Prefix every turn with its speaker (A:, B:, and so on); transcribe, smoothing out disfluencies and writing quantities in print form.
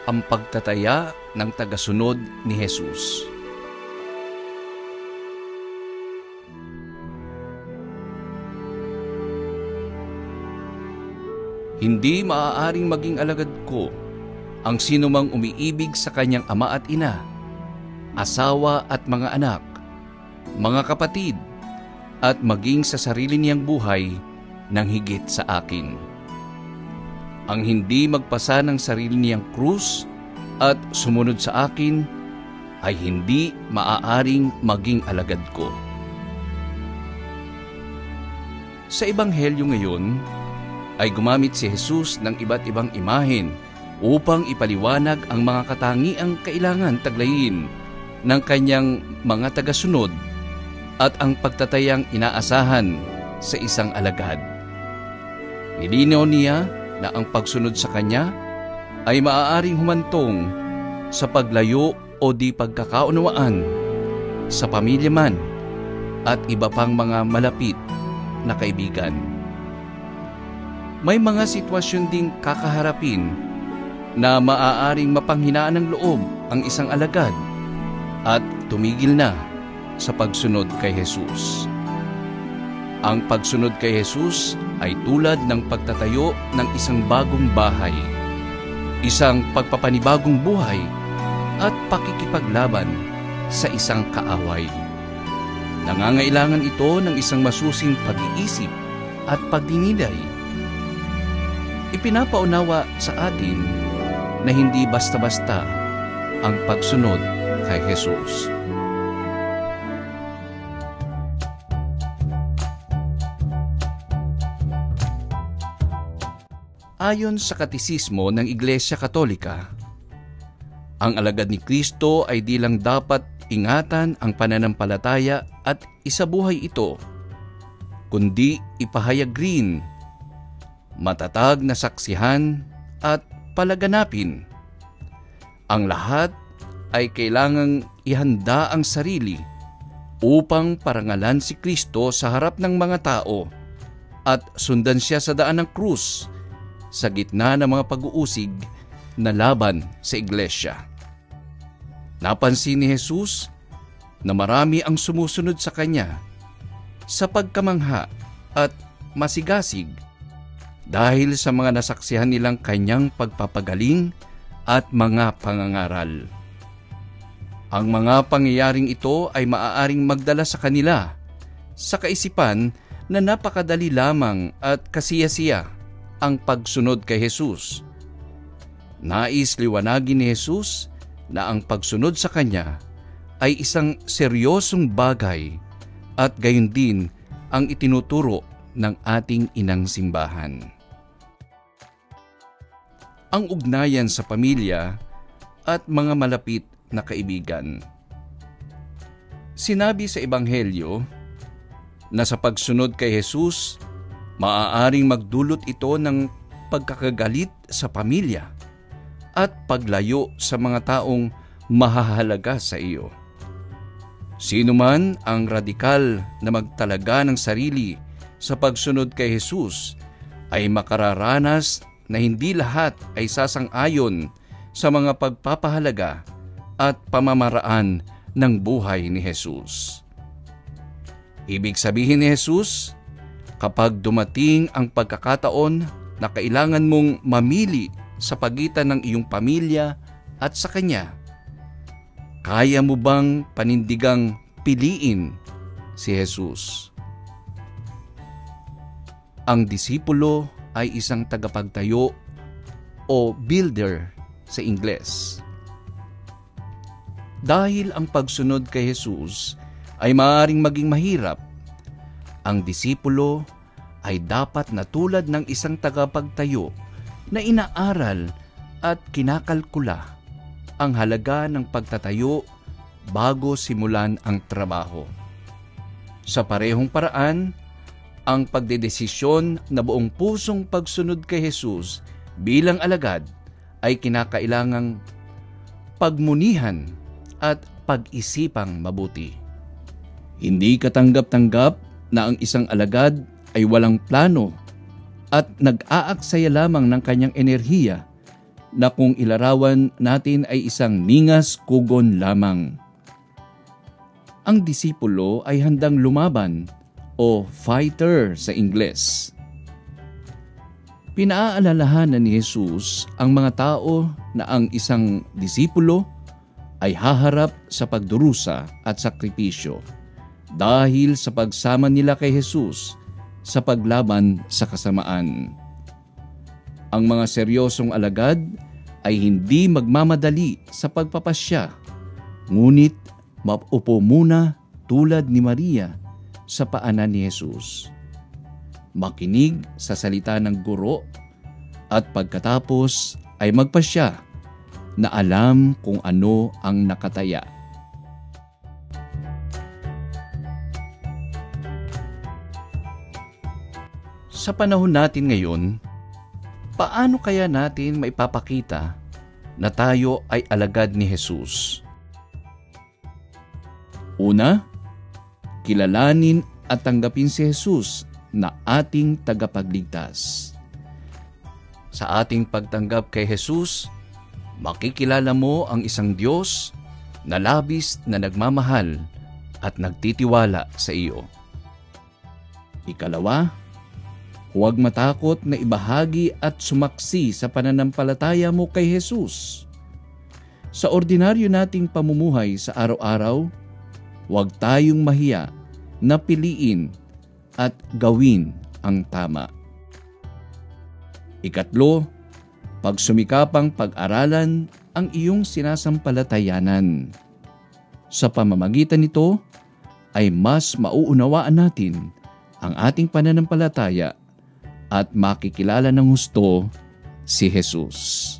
A: ang pagtataya ng tagasunod ni Jesus. Hindi maaaring maging alagad ko ang sinumang umiibig sa kanyang ama at ina, asawa at mga anak, mga kapatid, at maging sa sarili niyang buhay ng higit sa akin. Ang hindi magpasa ng sarili niyang krus at sumunod sa akin ay hindi maaaring maging alagad ko. Sa Ebanghelyo ngayon ay gumamit si Jesus ng iba't ibang imahen upang ipaliwanag ang mga katangiang kailangan taglayin ng kanyang mga tagasunod at ang pagtatayang inaasahan sa isang alagad. Nilinaw niya na ang pagsunod sa kanya ay maaaring humantong sa paglayo o di pagkakaunawaan sa pamilya man at iba pang mga malapit na kaibigan. May mga sitwasyon ding kakaharapin na maaaring mapanghinaan ng loob ang isang alagad at tumigil na sa pagsunod kay Jesus. Ang pagsunod kay Jesus ay tulad ng pagtatayo ng isang bagong bahay, isang pagpapanibagong buhay at pakikipaglaban sa isang kaaway. Nangangailangan ito ng isang masusing pag-iisip at pagdinilay. Ipinapaunawa sa atin na hindi basta-basta ang pagsunod kay Jesus. Ayon sa katisismo ng Iglesia Katolika, ang alagad ni Kristo ay di lang dapat ingatan ang pananampalataya at isabuhay ito, kundi ipahayag rin, matatag na saksihan at palaganapin. Ang lahat ay kailangang ihanda ang sarili upang parangalan si Kristo sa harap ng mga tao at sundan siya sa daan ng krus sa gitna ng mga pag-uusig na laban sa iglesia. Napansin ni Jesus na marami ang sumusunod sa kanya sa pagkamangha at masigasig dahil sa mga nasaksihan nilang kanyang pagpapagaling at mga pangangaral. Ang mga pangyayaring ito ay maaaring magdala sa kanila sa kaisipan na napakadali lamang at kasiyasiya ang pagsunod kay Jesus. Nais liwanagin ni Jesus na ang pagsunod sa kanya ay isang seryosong bagay at gayon din ang itinuturo ng ating inang simbahan. Ang ugnayan sa pamilya at mga malapit na kaibigan. Sinabi sa Ebanghelyo na sa pagsunod kay Jesus, maaaring magdulot ito ng pagkakagalit sa pamilya at paglayo sa mga taong mahahalaga sa iyo. Sino man ang radikal na magtalaga ng sarili sa pagsunod kay Jesus ay makararanas na hindi lahat ay sasang-ayon sa mga pagpapahalaga at pamamaraan ng buhay ni Jesus. Ibig sabihin ni Jesus, kapag dumating ang pagkakataon na kailangan mong mamili sa pagitan ng iyong pamilya at sa Kanya, kaya mo bang panindigang piliin si Jesus? Ang disipulo ay isang tagapagtayo o builder sa Ingles. Dahil ang pagsunod kay Jesus ay maaaring maging mahirap, ang disipulo ay dapat na tulad ng isang tagapagtayo na inaaral at kinakalkula ang halaga ng pagtatayo bago simulan ang trabaho. Sa parehong paraan, ang pagdedesisyon na buong pusong pagsunod kay Jesus bilang alagad ay kinakailangang pagmunihan at pag-isipang mabuti. Hindi katanggap-tanggap na ang isang alagad ay walang plano at nag-aaksaya lamang ng kanyang enerhiya na kung ilarawan natin ay isang ningas kugon lamang. Ang disipulo ay handang lumaban o fighter sa Ingles. Pinaalalahanan ni Jesus ang mga tao na ang isang disipulo ay haharap sa pagdurusa at sakripisyo dahil sa pagsama nila kay Jesus sa paglaban sa kasamaan. Ang mga seryosong alagad ay hindi magmamadali sa pagpapasya, ngunit maupo muna tulad ni Maria sa paanan ni Jesus. Makinig sa salita ng guro at pagkatapos ay magpasya na alam kung ano ang nakataya. Sa panahon natin ngayon, paano kaya natin maipapakita na tayo ay alagad ni Jesus? Una, kilalanin at tanggapin si Jesus na ating tagapagligtas. Sa ating pagtanggap kay Jesus, makikilala mo ang isang Diyos na labis na nagmamahal at nagtitiwala sa iyo. Ikalawa, huwag matakot na ibahagi at sumaksi sa pananampalataya mo kay Jesus. Sa ordinaryo nating pamumuhay sa araw-araw, huwag tayong mahiya na piliin at gawin ang tama. Ikatlo, pagsumikapang pag-aralan ang iyong sinasampalatayanan. Sa pamamagitan nito ay mas mauunawaan natin ang ating pananampalataya at makikilala ng husto si Jesus.